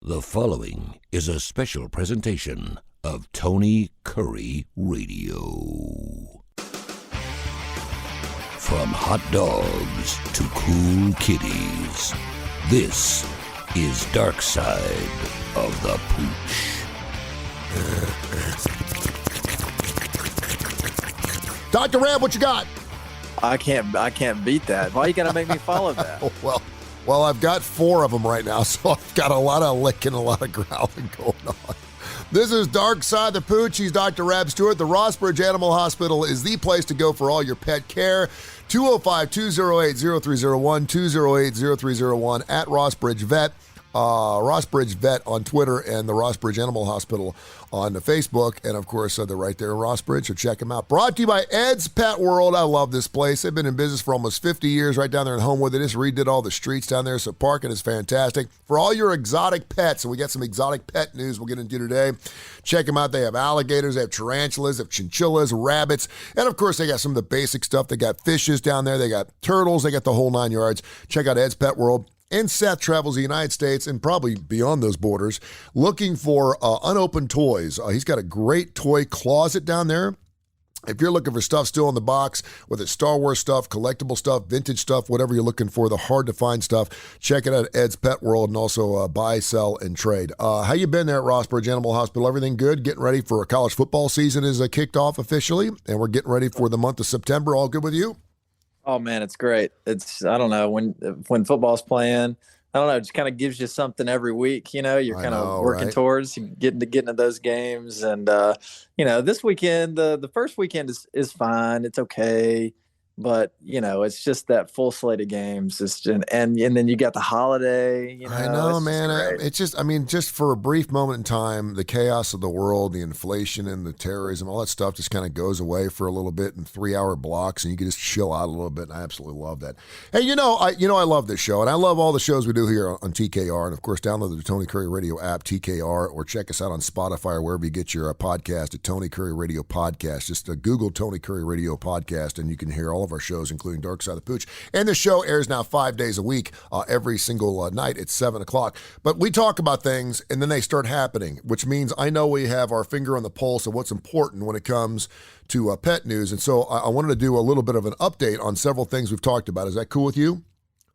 The following is a special presentation of Tony Kurre Radio. From hot dogs to cool kitties, this is Darkside of the Pooch. Dr. Rab, what you got? I can't beat that. Why you gotta make me follow that? Well, I've got 4 of them right now, so I've got a lot of licking, a lot of growling going on. This is Darkside the Pooch. He's Dr. Rab Stewart. The Rossbridge Animal Hospital is the place to go for all your pet care. 205-208-0301, 208-0301 at Rossbridge Vet. Rossbridge Vet on Twitter and the Rossbridge Animal Hospital on Facebook. And, of course, they're right there in Rossbridge, so check them out. Brought to you by Ed's Pet World. I love this place. They've been in business for almost 50 years right down there in Homewood. They just redid all the streets down there, so parking is fantastic. For all your exotic pets, and we got some exotic pet news we'll get into today, check them out. They have alligators, they have tarantulas, they have chinchillas, rabbits, and, of course, they got some of the basic stuff. They got fishes down there. They got turtles. They got the whole 9 yards. Check out Ed's Pet World. And Seth travels the United States and probably beyond those borders looking for unopened toys. He's got a great toy closet down there. If you're looking for stuff still in the box, whether it's Star Wars stuff, collectible stuff, vintage stuff, whatever you're looking for, the hard-to-find stuff, check it out at Ed's Pet World, and also buy, sell, and trade. How you been there at Rossbridge Animal Hospital? Everything good? Getting ready for a college football season is kicked off officially, and we're getting ready for the month of September. All good with you? Oh man, it's great. I don't know, when football's playing, I don't know, it just kind of gives you something every week. You know, you're kind of working towards getting to those games. And this weekend, the first weekend is fine. It's okay. But, it's just that full slate of games. It's just, and then you got the holiday. I know, man. It's just, just for a brief moment in time, the chaos of the world, the inflation and the terrorism, all that stuff just kind of goes away for a little bit in 3-hour blocks, and you can just chill out a little bit. And I absolutely love that. Hey, I love this show, and I love all the shows we do here on TKR. And of course, download the Tony Kurre Radio app, TKR, or check us out on Spotify or wherever you get your podcast at Tony Kurre Radio Podcast. Just Google Tony Kurre Radio Podcast, and you can hear all of our shows, including Darkside the Pooch. And the show airs now 5 days a week, every single night at 7 o'clock. But we talk about things, and then they start happening, which means I know we have our finger on the pulse of what's important when it comes to pet news. And so I wanted to do a little bit of an update on several things we've talked about. Is that cool with you?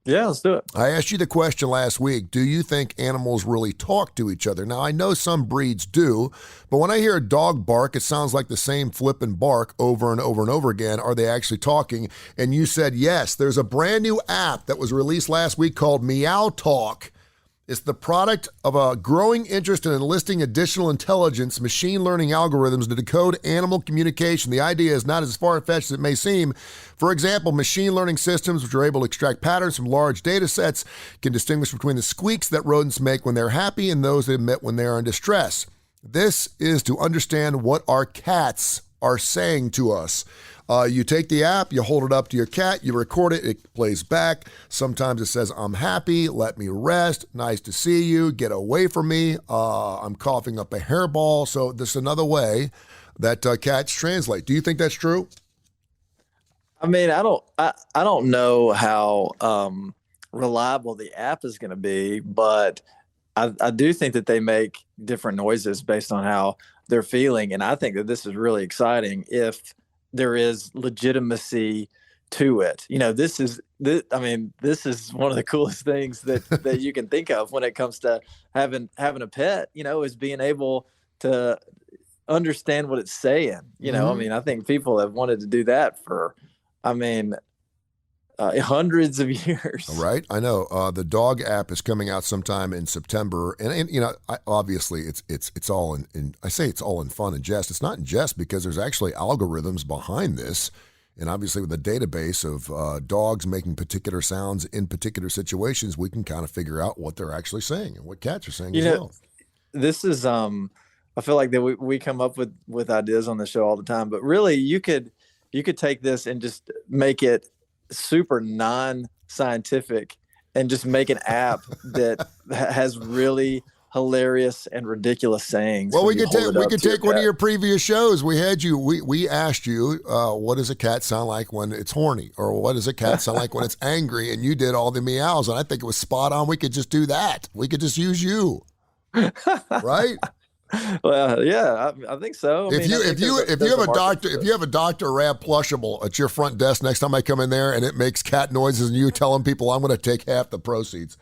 Yeah, let's do it. I asked you the question last week, do you think animals really talk to each other? Now, I know some breeds do, but when I hear a dog bark, it sounds like the same flippin' bark over and over and over again. Are they actually talking? And you said yes. There's a brand new app that was released last week called Meow Talk. It's the product of a growing interest in enlisting additional intelligence, machine learning algorithms to decode animal communication. The idea is not as far-fetched as it may seem. For example, machine learning systems, which are able to extract patterns from large data sets, can distinguish between the squeaks that rodents make when they're happy and those they emit when they are in distress. This is to understand what our cats are saying to us. You take the app, you hold it up to your cat, you record it, it plays back. Sometimes it says, I'm happy, let me rest, nice to see you, get away from me, I'm coughing up a hairball. So this is another way that cats translate. Do you think that's true? I don't know how reliable the app is going to be, but I do think that they make different noises based on how they're feeling. And I think that this is really exciting if there is legitimacy to it. This is one of the coolest things that you can think of when it comes to having a pet, is being able to understand what it's saying. I think people have wanted to do that for, hundreds of years. Right. I know. The dog app is coming out sometime in September. And obviously it's all in, I say it's all in fun and jest. It's not in jest because there's actually algorithms behind this. And obviously with a database of dogs making particular sounds in particular situations, we can kind of figure out what they're actually saying and what cats are saying as well. This is, I feel like that we come up with ideas on the show all the time, but really you could take this and just make it super non-scientific and just make an app that has really hilarious and ridiculous sayings. Well, we could take one of your previous shows. We asked you, what does a cat sound like when it's horny? Or what does a cat sound like when it's angry? And you did all the meows, and I think it was spot on. We could just do that. We could just use you. right? Well, yeah, I think so. I If mean, I think you there's have a a market doctor for if it. you have a Dr. Rab plushable at your front desk next time I come in there and it makes cat noises and you telling people I'm going to take half the proceeds.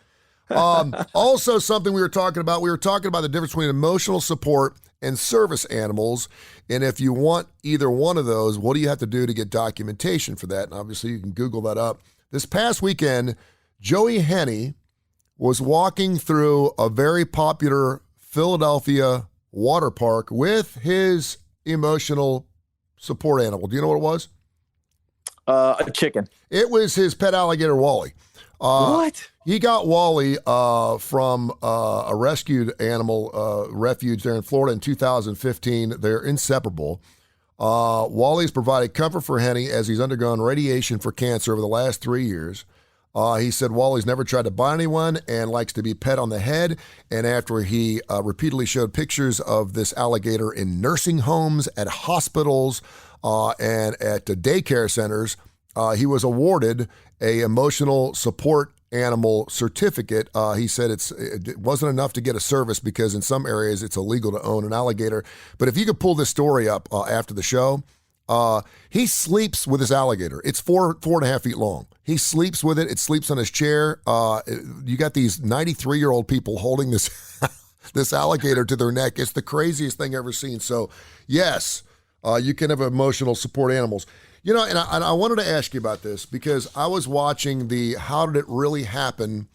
Also, something we were talking about the difference between emotional support and service animals. And if you want either one of those, what do you have to do to get documentation for that? And obviously, you can Google that up. This past weekend, Joey Henney was walking through a very popular Philadelphia water park with his emotional support animal. Do you know what it was? A chicken. It was his pet alligator, Wally. What? He got Wally from a rescued animal refuge there in Florida in 2015. They're inseparable. Wally's provided comfort for Henny as he's undergone radiation for cancer over the last 3 years. He said Wally's never tried to bite anyone and likes to be pet on the head. And after he repeatedly showed pictures of this alligator in nursing homes, at hospitals, and at daycare centers, he was awarded a emotional support animal certificate. He said it wasn't enough to get a service because in some areas it's illegal to own an alligator. But if you could pull this story up after the show, he sleeps with his alligator. It's 4.5 feet long. He sleeps with it. It sleeps on his chair. You got these 93-year-old people holding this this alligator to their neck. It's the craziest thing ever seen. So, yes, you can have emotional support animals. You know, and I wanted to ask you about this because I was watching the How Did It Really Happen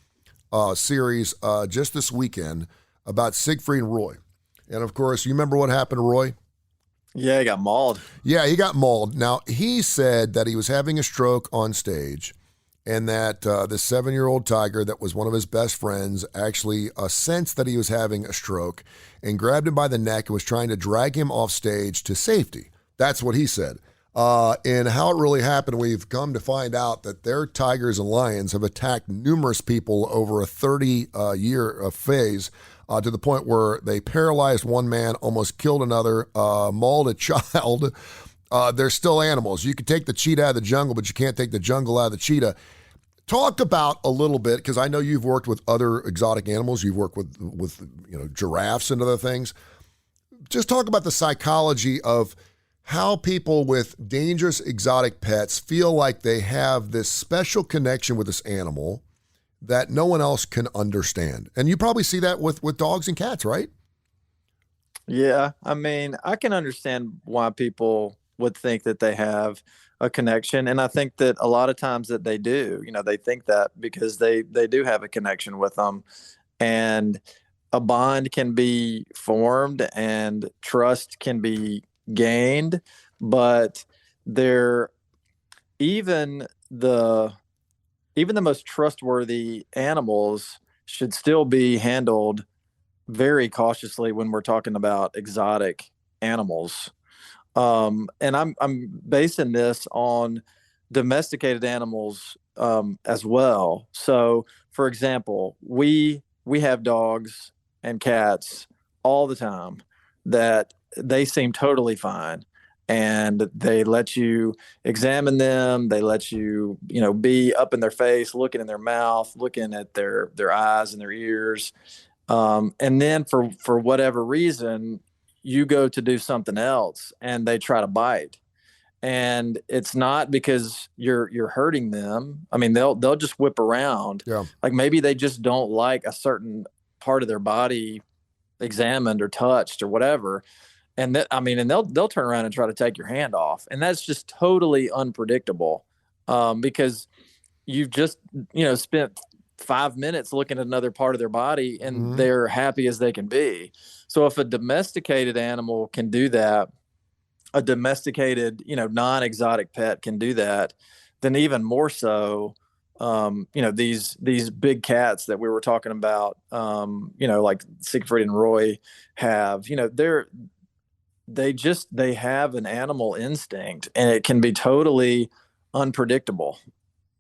series just this weekend about Siegfried and Roy. And, of course, you remember what happened to Roy? Yeah, he got mauled. Yeah, he got mauled. Now, he said that he was having a stroke on stage and that the 7-year-old tiger that was one of his best friends actually sensed that he was having a stroke and grabbed him by the neck and was trying to drag him off stage to safety. That's what he said. And how it really happened, we've come to find out that their tigers and lions have attacked numerous people over a 30-year phase to the point where they paralyzed one man, almost killed another, mauled a child. They're still animals. You can take the cheetah out of the jungle, but you can't take the jungle out of the cheetah. Talk about a little bit, because I know you've worked with other exotic animals. You've worked with giraffes and other things. Just talk about the psychology of how people with dangerous exotic pets feel like they have this special connection with this animal that no one else can understand. And you probably see that with dogs and cats, right? Yeah, I mean, I can understand why people would think that they have a connection, and I think that a lot of times that they do. They think that because they do have a connection with them, and a bond can be formed and trust can be gained, but they're even the most trustworthy animals should still be handled very cautiously when we're talking about exotic animals. And I'm basing this on domesticated animals as well. So, for example, we have dogs and cats all the time that they seem totally fine, and they let you examine them. They let you, be up in their face, looking in their mouth, looking at their eyes and their ears. And then for whatever reason, you go to do something else and they try to bite. And it's not because you're hurting them. I mean, they'll just whip around. Yeah. Like maybe they just don't like a certain part of their body examined or touched or whatever. And they'll turn around and try to take your hand off. And that's just totally unpredictable. Because you've just, spent 5 minutes looking at another part of their body and they're happy as they can be. So if a domesticated animal can do that, a domesticated, non-exotic pet can do that, then even more so, these big cats that we were talking about, like Siegfried and Roy have, they have an animal instinct, and it can be totally unpredictable.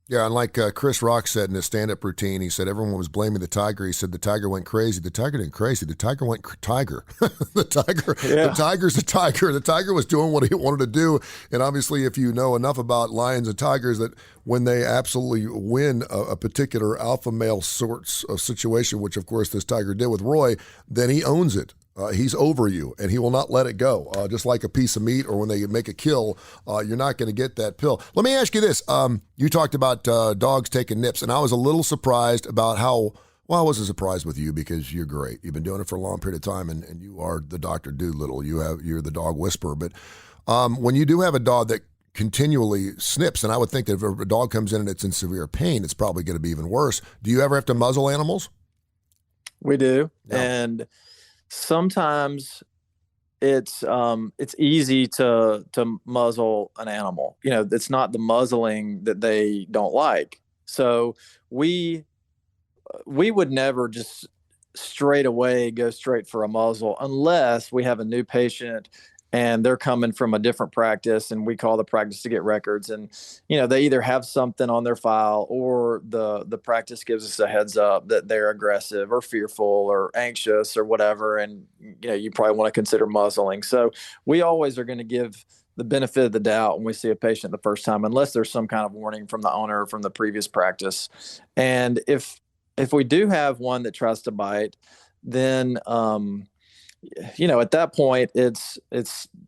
Yeah, and like Chris Rock said in his stand-up routine, he said everyone was blaming the tiger. He said the tiger went crazy. The tiger didn't crazy. The tiger went tiger. The tiger's a tiger. The tiger was doing what he wanted to do. And obviously, if you know enough about lions and tigers, that when they absolutely win a particular alpha male sorts of situation, which of course this tiger did with Roy, then he owns it. He's over you, and he will not let it go. Just like a piece of meat, or when they make a kill, you're not going to get that pill. Let me ask you this. You talked about dogs taking nips, and I was a little surprised about how, well, I wasn't surprised with you because you're great. You've been doing it for a long period of time, and you are the Dr. Doolittle. You're the dog whisperer. But when you do have a dog that continually snips, and I would think that if a dog comes in and it's in severe pain, it's probably going to be even worse. Do you ever have to muzzle animals? We do. No. And sometimes it's easy to muzzle an animal. It's not the muzzling that they don't like. So we would never just straight away go straight for a muzzle unless we have a new patient and they're coming from a different practice, and we call the practice to get records. And, they either have something on their file, or the practice gives us a heads up that they're aggressive or fearful or anxious or whatever. And, you probably want to consider muzzling. So we always are going to give the benefit of the doubt when we see a patient the first time, unless there's some kind of warning from the owner or from the previous practice. And if we do have one that tries to bite, then, at that point, it's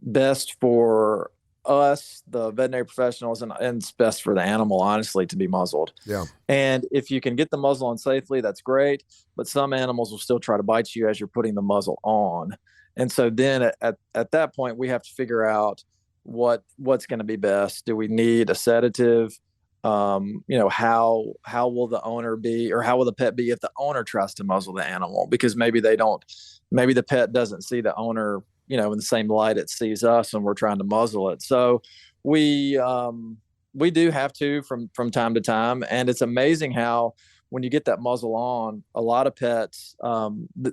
best for us, the veterinary professionals, and it's best for the animal, honestly, to be muzzled. Yeah. And if you can get the muzzle on safely, that's great. But some animals will still try to bite you as you're putting the muzzle on. And so then at that point, we have to figure out what's going to be best. Do we need a sedative? How will the owner be, or how will the pet be if the owner tries to muzzle the animal? Because maybe the pet doesn't see the owner, in the same light it sees us, and we're trying to muzzle it. So we do have to from time to time. And it's amazing how, when you get that muzzle on, a lot of pets,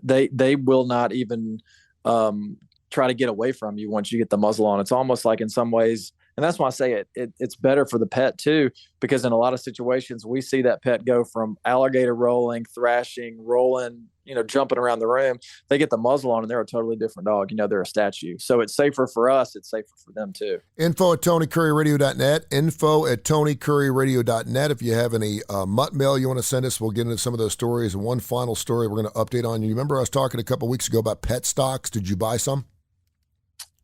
they will not even try to get away from you once you get the muzzle on. It's almost like, in some ways, and that's why I say it's better for the pet too, because in a lot of situations we see that pet go from alligator rolling, thrashing, rolling, jumping around the room. They get the muzzle on and they're a totally different dog. They're a statue. So it's safer for us. It's safer for them too. Info@TonyCurryRadio.net. Info@TonyCurryRadio.net. If you have any mutt mail you want to send us, we'll get into some of those stories. And one final story we're going to update on. You remember I was talking a couple of weeks ago about pet stocks. Did you buy some?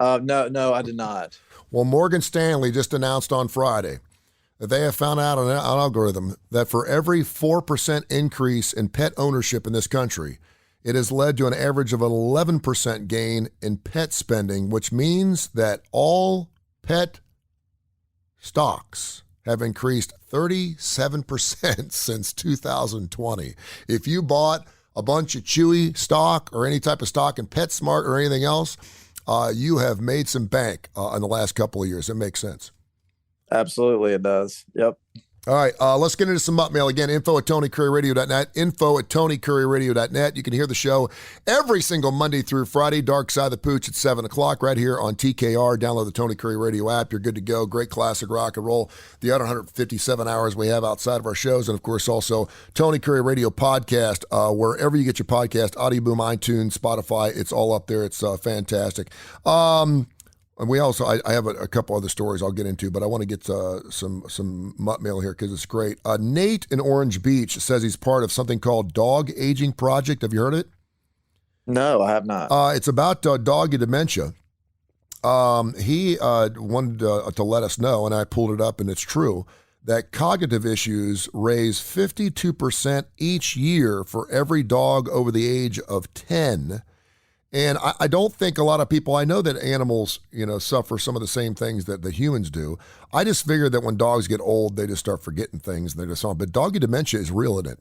No, I did not. Well, Morgan Stanley just announced on Friday that they have found out on an algorithm that for every 4% increase in pet ownership in this country, it has led to an average of an 11% gain in pet spending, which means that all pet stocks have increased 37% since 2020. If you bought a bunch of Chewy stock or any type of stock in PetSmart or anything else, you have made some bank in the last couple of years. It makes sense. Absolutely, it does. Yep. All right, let's get into some mutt mail again. Info@TonyCurryRadio.net. Info@TonyCurryRadio.net. You can hear the show every single Monday through Friday. Darkside the Pooch at 7 o'clock right here on TKR. Download the Tony Curry Radio app. You're good to go. Great classic rock and roll. The other 157 hours we have outside of our shows. And, of course, also Tony Curry Radio podcast. Wherever you get your podcast, Audio Boom, iTunes, Spotify, it's all up there. It's fantastic. And we also, I have a couple other stories I'll get into, but I want to get some mutt mail here because it's great. Nate in Orange Beach says he's part of something called Dog Aging Project. Have you heard of it? No, I have not. It's about doggy dementia. He wanted to let us know, and I pulled it up, and it's true, that cognitive issues raise 52% each year for every dog over the age of 10. And I don't think a lot of people, I know that animals, suffer some of the same things that the humans do. I just figured that when dogs get old, they just start forgetting things and they're just on. But doggy dementia is real, isn't it?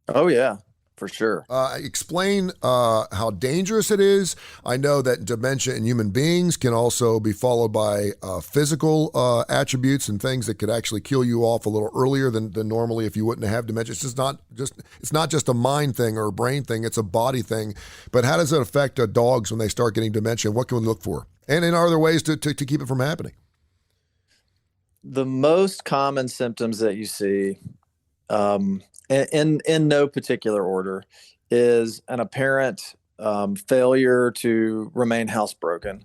Oh, yeah, for sure. Explain how dangerous it is. I know that dementia in human beings can also be followed by physical attributes and things that could actually kill you off a little earlier than normally if you wouldn't have dementia. It's not just a mind thing or a brain thing, it's a body thing. But how does it affect dogs when they start getting dementia? What can we look for? And are there ways to keep it from happening? the most common symptoms that you see, in no particular order, is an apparent failure to remain housebroken.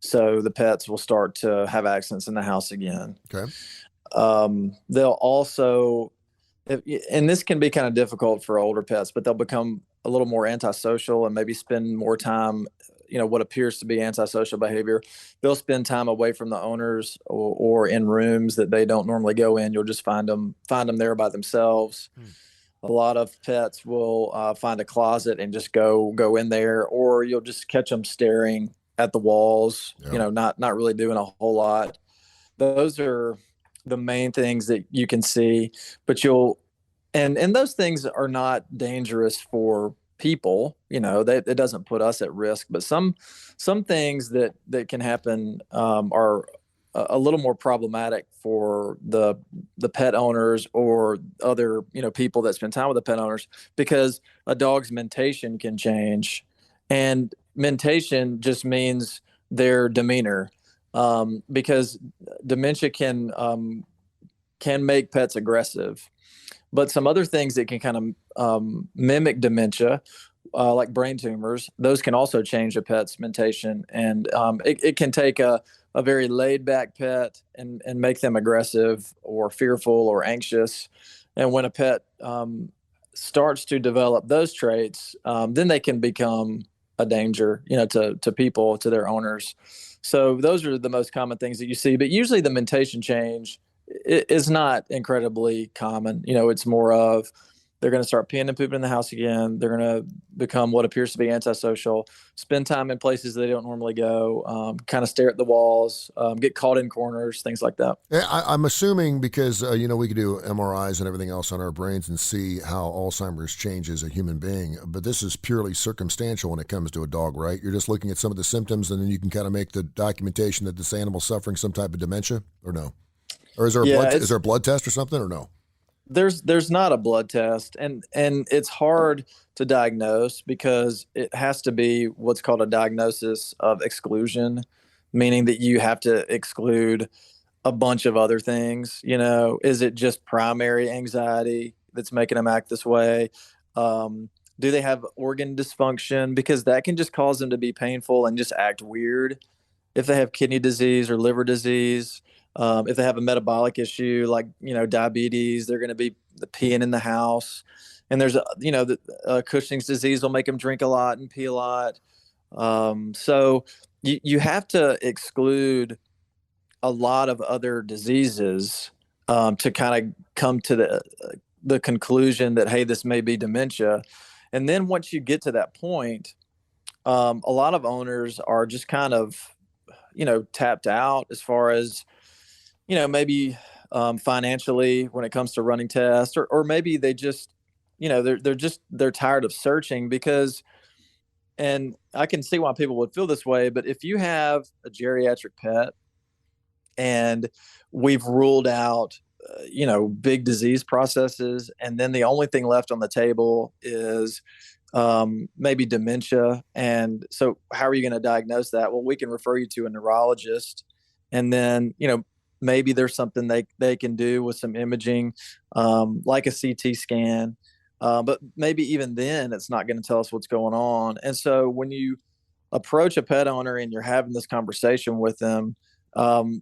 So the pets will start to have accidents in the house again. Okay. They'll also, and this can be kind of difficult for older pets, but they'll become a little more antisocial and maybe spend more time, what appears to be antisocial behavior. They'll spend time away from the owners, or in rooms that they don't normally go in. You'll just find them there by themselves. A lot of pets will find a closet and just go in there, or you'll just catch them staring at the walls, not really doing a whole lot. Those are the main things that you can see, but and those things are not dangerous for people. It doesn't put us at risk, but some things that can happen are a little more problematic for the pet owners or other people that spend time with the pet owners, because a dog's mentation can change, and mentation just means their demeanor, because dementia can make pets aggressive. But some other things that can kind of mimic dementia, like brain tumors, those can also change a pet's mentation. And it can take a very laid back pet and make them aggressive or fearful or anxious. And when a pet starts to develop those traits, then they can become a danger, to people, to their owners. So those are the most common things that you see. But usually the mentation change is not incredibly common. It's more of they're going to start peeing and pooping in the house again. They're going to become what appears to be antisocial, spend time in places they don't normally go, kind of stare at the walls, get caught in corners, things like that. Yeah, I'm assuming because, we could do MRIs and everything else on our brains and see how Alzheimer's changes a human being. But this is purely circumstantial when it comes to a dog, right? You're just looking at some of the symptoms, and then you can kind of make the documentation that this animal's suffering some type of dementia, or no? Or is there a blood test or something, or no? There's not a blood test, and it's hard to diagnose because it has to be what's called a diagnosis of exclusion, meaning that you have to exclude a bunch of other things. Is it just primary anxiety that's making them act this way? Do they have organ dysfunction? Because that can just cause them to be painful and just act weird. If they have kidney disease or liver disease, if they have a metabolic issue like diabetes, they're going to be peeing in the house. And there's Cushing's disease will make them drink a lot and pee a lot. So you have to exclude a lot of other diseases to kind of come to the conclusion that, hey, this may be dementia. And then once you get to that point, a lot of owners are just kind of tapped out as far as maybe financially when it comes to running tests, or maybe they just, they're tired of searching, because, and I can see why people would feel this way, but if you have a geriatric pet and we've ruled out, big disease processes, and then the only thing left on the table is maybe dementia. And so how are you going to diagnose that? Well, we can refer you to a neurologist, and then, maybe there's something they can do with some imaging, like a CT scan. But maybe even then it's not going to tell us what's going on. And so when you approach a pet owner and you're having this conversation with them,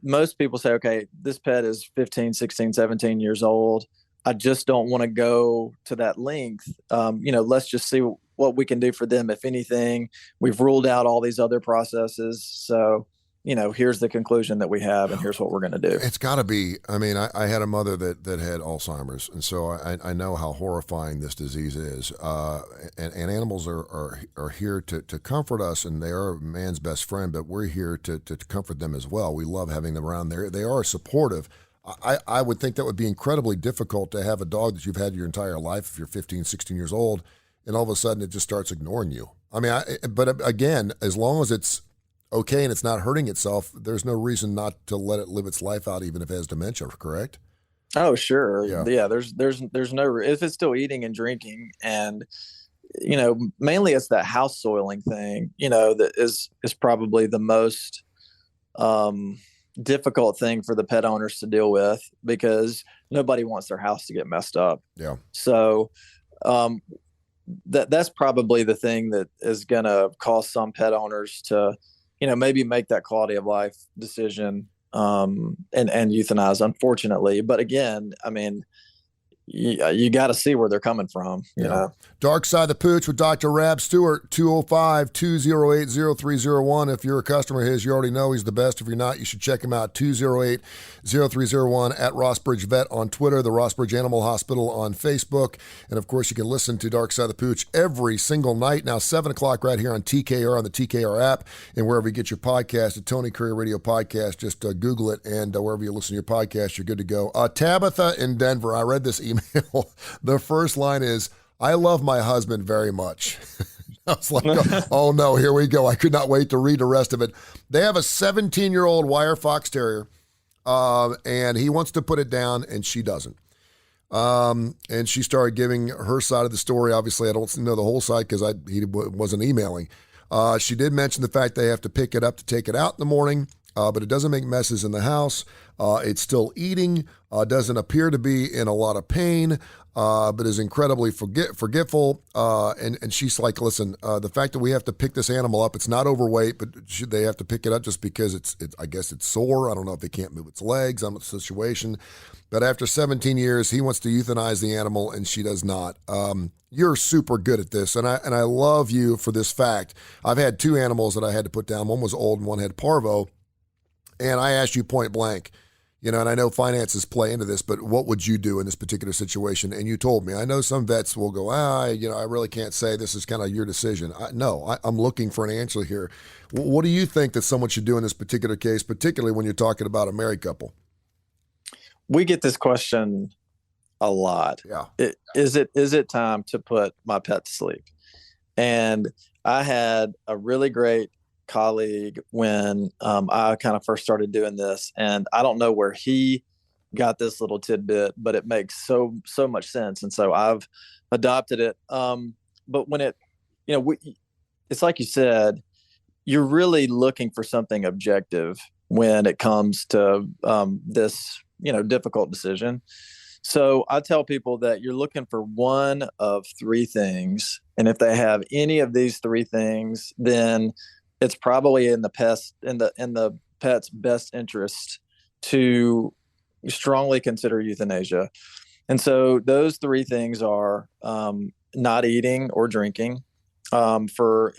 most people say, okay, this pet is 15, 16, 17 years old. I just don't want to go to that length. Let's just see what we can do for them. If anything, we've ruled out all these other processes. So, here's the conclusion that we have, and here's what we're going to do. It's got to be. I mean, I had a mother that had Alzheimer's, and so I know how horrifying this disease is. And animals are here to comfort us, and they are man's best friend, but we're here to comfort them as well. We love having them around there. They are supportive. I would think that would be incredibly difficult to have a dog that you've had your entire life, if you're 15, 16 years old, and all of a sudden it just starts ignoring you. I mean, but again, as long as it's okay and it's not hurting itself, there's no reason not to let it live its life out, even if it has dementia, correct? Oh, sure. Yeah. There's no, if it's still eating and drinking, and, mainly it's that house soiling thing, that is probably the most difficult thing for the pet owners to deal with because nobody wants their house to get messed up. Yeah. So that's probably the thing that is going to cause some pet owners to, maybe make that quality of life decision and euthanize, unfortunately. But again, I mean, you got to see where they're coming from, you know. Darkside the Pooch with Dr. Rab Stewart, 205-208-0301. If you're a customer of his, you already know he's the best. If you're not, you should check him out, 208-0301 at Rossbridge Vet on Twitter, the Rossbridge Animal Hospital on Facebook. And, of course, you can listen to Darkside the Pooch every single night. Now, 7 o'clock right here on TKR, on the TKR app, and wherever you get your podcast, the Tony Kurre Radio Podcast. Just Google it, and wherever you listen to your podcast, you're good to go. Tabitha in Denver, I read this email. The first line is, I love my husband very much. I was like, oh no, here we go. I could not wait to read the rest of it. They have a 17-year-old wire fox terrier, and he wants to put it down, and she doesn't. And she started giving her side of the story. Obviously, I don't know the whole side because he wasn't emailing. She did mention the fact they have to pick it up to take it out in the morning. But it doesn't make messes in the house. It's still eating, doesn't appear to be in a lot of pain, but is incredibly forgetful. And she's like, listen, the fact that we have to pick this animal up, it's not overweight, but they have to pick it up just because I guess it's sore. I don't know if they can't move its legs. I'm in a situation. But after 17 years, he wants to euthanize the animal, and she does not. You're super good at this, and I love you for this fact. I've had 2 animals that I had to put down. One was old and one had parvo. And I asked you point blank, and I know finances play into this, but what would you do in this particular situation? And you told me. I know some vets will go, I really can't say. This is kind of your decision. I'm looking for an answer here. What do you think that someone should do in this particular case, particularly when you're talking about a married couple? We get this question a lot. Yeah. Is it time to put my pet to sleep? And I had a really great colleague when I kind of first started doing this, and I don't know where he got this little tidbit, but it makes so much sense, and so I've adopted it. But when it's like you said, you're really looking for something objective when it comes to this difficult decision. So I tell people that you're looking for one of 3 things, and if they have any of these 3 things, then it's probably in the pet's best interest to strongly consider euthanasia. And so those 3 things are not eating or drinking for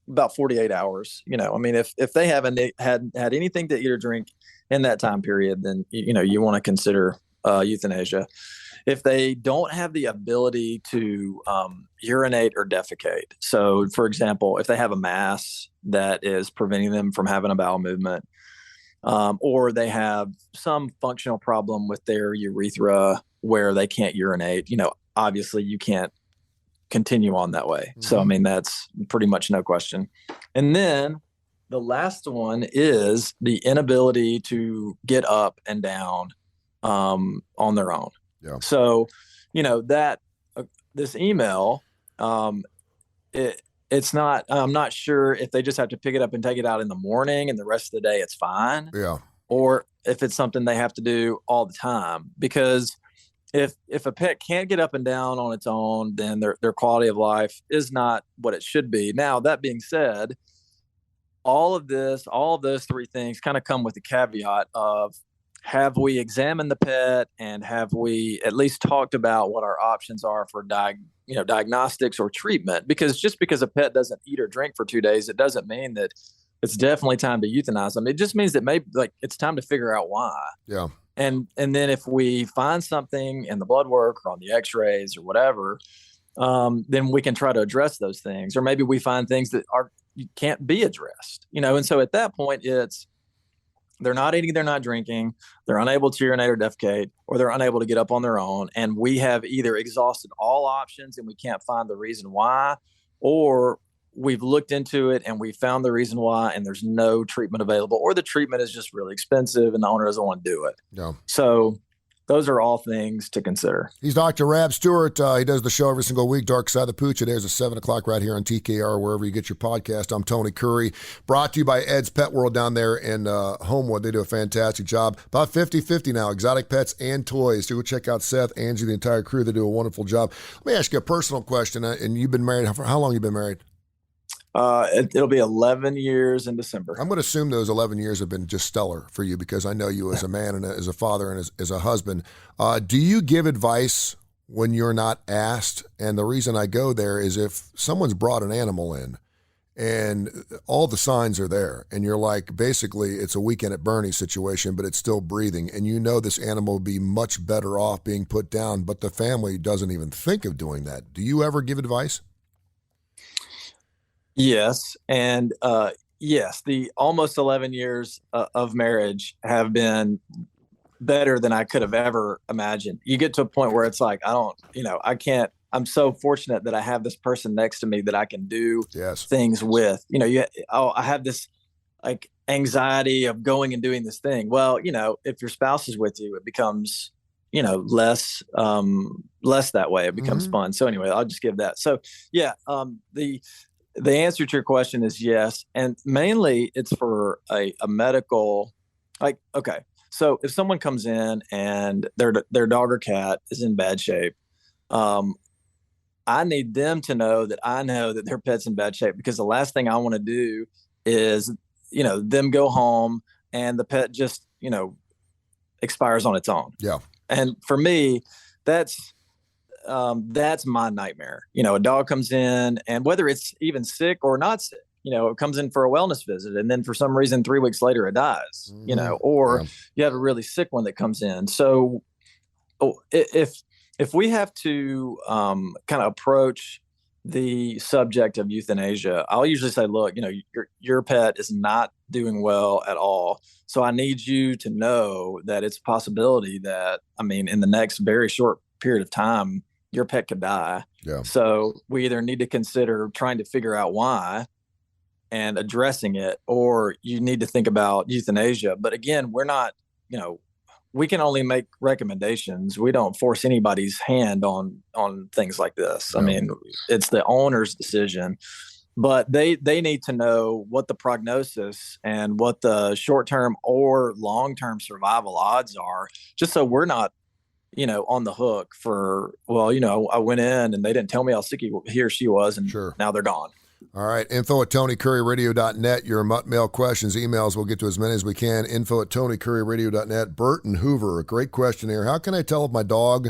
about 48 hours. I mean, if they haven't had anything to eat or drink in that time period, then you want to consider euthanasia. If they don't have the ability to urinate or defecate, so for example, if they have a mass that is preventing them from having a bowel movement, or they have some functional problem with their urethra where they can't urinate, obviously you can't continue on that way. Mm-hmm. So, I mean, that's pretty much no question. And then the last one is the inability to get up and down on their own. Yeah. So, that this email, it's not. I'm not sure if they just have to pick it up and take it out in the morning, and the rest of the day it's fine. Yeah. Or if it's something they have to do all the time, because if a pet can't get up and down on its own, then their quality of life is not what it should be. Now, that being said, all of those 3 things kind of come with the caveat of, have we examined the pet, and have we at least talked about what our options are for diagnostics or treatment? Because just because a pet doesn't eat or drink for 2 days, it doesn't mean that it's definitely time to euthanize them. It just means that maybe it's time to figure out why. Yeah. And then if we find something in the blood work or on the x-rays or whatever, then we can try to address those things. Or maybe we find things that can't be addressed, and so at that point they're not eating, they're not drinking, they're unable to urinate or defecate, or they're unable to get up on their own. And we have either exhausted all options and we can't find the reason why, or we've looked into it and we found the reason why and there's no treatment available, or the treatment is just really expensive and the owner doesn't want to do it. Yeah. So those are all things to consider. He's Dr. Rab Stewart. He does the show every single week, Darkside the Pooch. It airs at 7 o'clock right here on TKR, wherever you get your podcast. I'm Tony Kurre, brought to you by Ed's Pet World down there in Homewood. They do a fantastic job. About 50-50 now, exotic pets and toys. So go check out Seth, Angie, the entire crew. They do a wonderful job. Let me ask you a personal question. And you've been married. How long have you been married? It'll be 11 years in December. I'm going to assume those 11 years have been just stellar for you because I know you as a man and as a father and as a husband. Do you give advice when you're not asked? And the reason I go there is if someone's brought an animal in and all the signs are there and you're like, basically it's a Weekend at Bernie's situation, but it's still breathing. And you know this animal would be much better off being put down, but the family doesn't even think of doing that. Do you ever give advice? Yes. And yes, the almost 11 years of marriage have been better than I could have ever imagined. You get to a point where it's like, I can't, I'm so fortunate that I have this person next to me that I can do things with. I have this like anxiety of going and doing this thing. Well, if your spouse is with you, it becomes, less that way. It becomes fun. So anyway, I'll just give that. So yeah, the answer to your question is yes. And mainly it's for a medical, okay. So if someone comes in and their dog or cat is in bad shape, I need them to know that I know that their pet's in bad shape, because the last thing I want to do is, them go home and the pet just, expires on its own. Yeah. And for me, that's my nightmare. A dog comes in and whether it's even sick or not sick, it comes in for a wellness visit and then for some reason 3 weeks later it dies, or you have a really sick one that comes in. So if we have to kind of approach the subject of euthanasia, I'll usually say, look, your pet is not doing well at all. So I need you to know that it's a possibility that, in the next very short period of time, your pet could die. Yeah. So we either need to consider trying to figure out why and addressing it, or you need to think about euthanasia. But again, we're not, we can only make recommendations. We don't force anybody's hand on things like this. Yeah. It's the owner's decision, but they need to know what the prognosis and what the short-term or long-term survival odds are, just so we're not, on the hook for, I went in and they didn't tell me how sick he or she was, and now they're gone. All right. info@TonyCurryRadio.net. Your mail questions, emails, we'll get to as many as we can. info@TonyCurryRadio.net. Burton Hoover, a great question here. How can I tell if my dog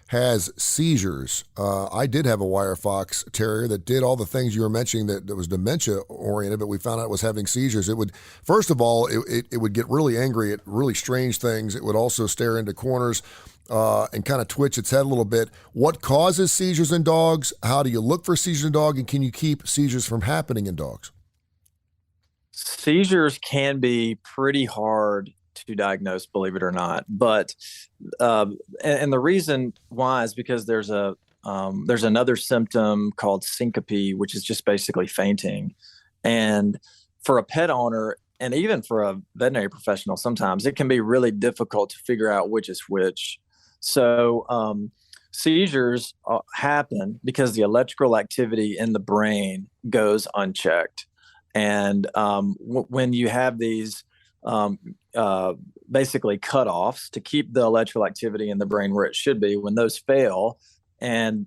has seizures? I did have a wire fox terrier that did all the things you were mentioning that was dementia oriented, but we found out it was having seizures. It would, first of all, it would get really angry at really strange things. It would also stare into corners and kind of twitch its head a little bit. What causes seizures in dogs? How do you look for seizures in dogs? And can you keep seizures from happening in dogs? Seizures can be pretty hard to diagnose, believe it or not. But and the reason why is because there's another symptom called syncope, which is just basically fainting. And for a pet owner, and even for a veterinary professional, sometimes it can be really difficult to figure out which is which. So seizures happen because the electrical activity in the brain goes unchecked. And when you have these basically cutoffs to keep the electrical activity in the brain where it should be, when those fail and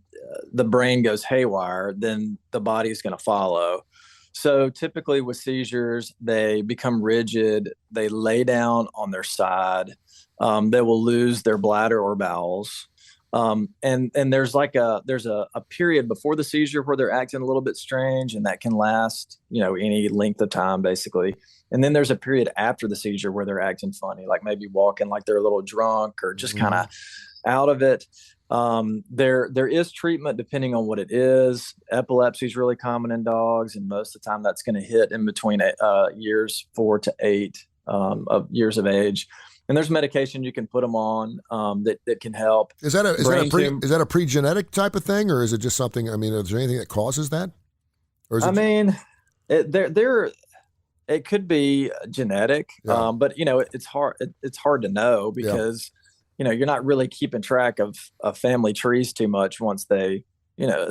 the brain goes haywire, then the body is going to follow. So typically with seizures, they become rigid. They lay down on their side. They will lose their bladder or bowels. And there's a period before the seizure where they're acting a little bit strange, and that can last, any length of time basically. And then there's a period after the seizure where they're acting funny, like maybe walking like they're a little drunk or just kind of out of it. There is treatment depending on what it is. Epilepsy is really common in dogs, and most of the time that's going to hit in between years 4 to 8 of years of age. And there's medication you can put them on that can help. Is that a pre-genetic type of thing, or is it just something? Is there anything that causes that? Or is it could be genetic, but it's hard to know because you're not really keeping track of family trees too much once they,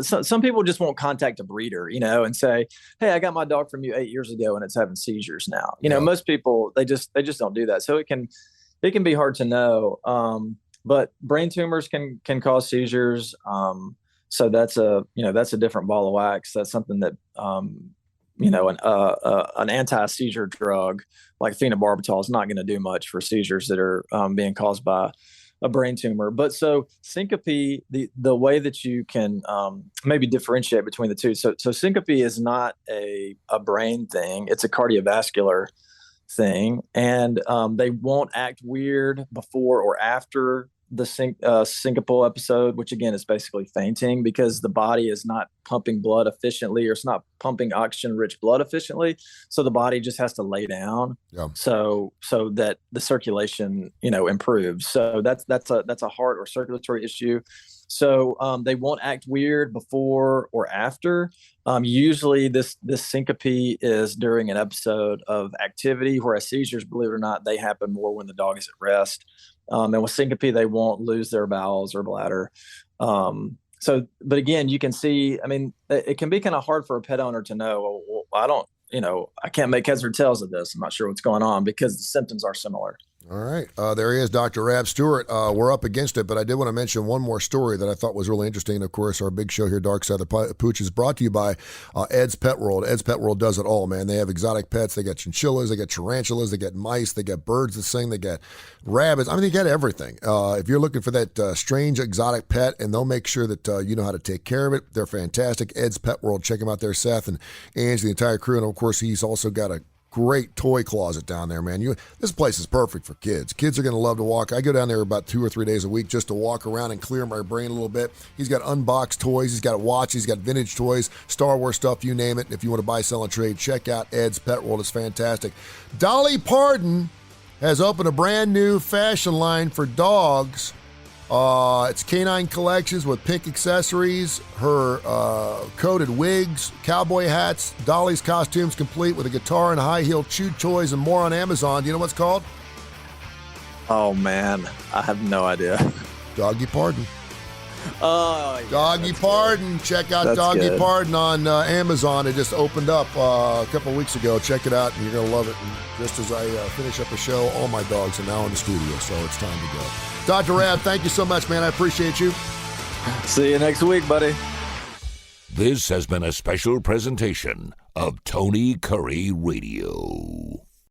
some people just won't contact a breeder, and say, hey, I got my dog from you 8 years ago and it's having seizures now. Most people, they just don't do that. So it can be hard to know. But brain tumors can cause seizures. So that's a different ball of wax. That's something that, an anti-seizure drug like phenobarbital is not going to do much for seizures that are being caused by a brain tumor. But so syncope, the way that you can maybe differentiate between the two. So syncope is not a brain thing; it's a cardiovascular thing, and they won't act weird before or after the syncopal episode, which again is basically fainting, because the body is not pumping blood efficiently, or it's not pumping oxygen rich blood efficiently, so the body just has to lay down, so that the circulation improves. So that's a heart or circulatory issue. So they won't act weird before or after. Usually this syncope is during an episode of activity, whereas seizures, believe it or not, they happen more when the dog is at rest. And with syncope, they won't lose their bowels or bladder. But again, you can see, it can be kind of hard for a pet owner to know, well, I can't make heads or tails of this. I'm not sure what's going on, because the symptoms are similar. All right. There he is, Dr. Rab Stewart. We're up against it, but I did want to mention one more story that I thought was really interesting. Of course, our big show here, Darkside the Pooch, is brought to you by Ed's Pet World. Ed's Pet World does it all, man. They have exotic pets. They got chinchillas. They got tarantulas. They got mice. They got birds that sing. They got rabbits. They got everything. If you're looking for that strange exotic pet, and they'll make sure that you know how to take care of it, they're fantastic. Ed's Pet World. Check them out there, Seth and Angie, the entire crew. And, of course, he's also got a great toy closet down there, man. This place is perfect for kids. Kids are going to love to walk. I go down there about 2 or 3 days a week just to walk around and clear my brain a little bit. He's got unboxed toys. He's got a watch. He's got vintage toys, Star Wars stuff, you name it. If you want to buy, sell, and trade, check out Ed's Pet World. It's fantastic. Doggy Parton has opened a brand new fashion line for dogs. It's canine collections with pink accessories, her coated wigs, cowboy hats, Dolly's costumes complete with a guitar and high-heeled chew toys, and more on Amazon. Do you know what it's called? Oh, man. I have no idea. Doggy Parton. Oh, yeah, Doggy Parton. Good. Check out Doggy Parton on Amazon. It just opened up a couple of weeks ago. Check it out, and you're going to love it. And just as I finish up the show, all my dogs are now in the studio, so it's time to go. Dr. Rab, thank you so much, man. I appreciate you. See you next week, buddy. This has been a special presentation of Tony Kurre Radio.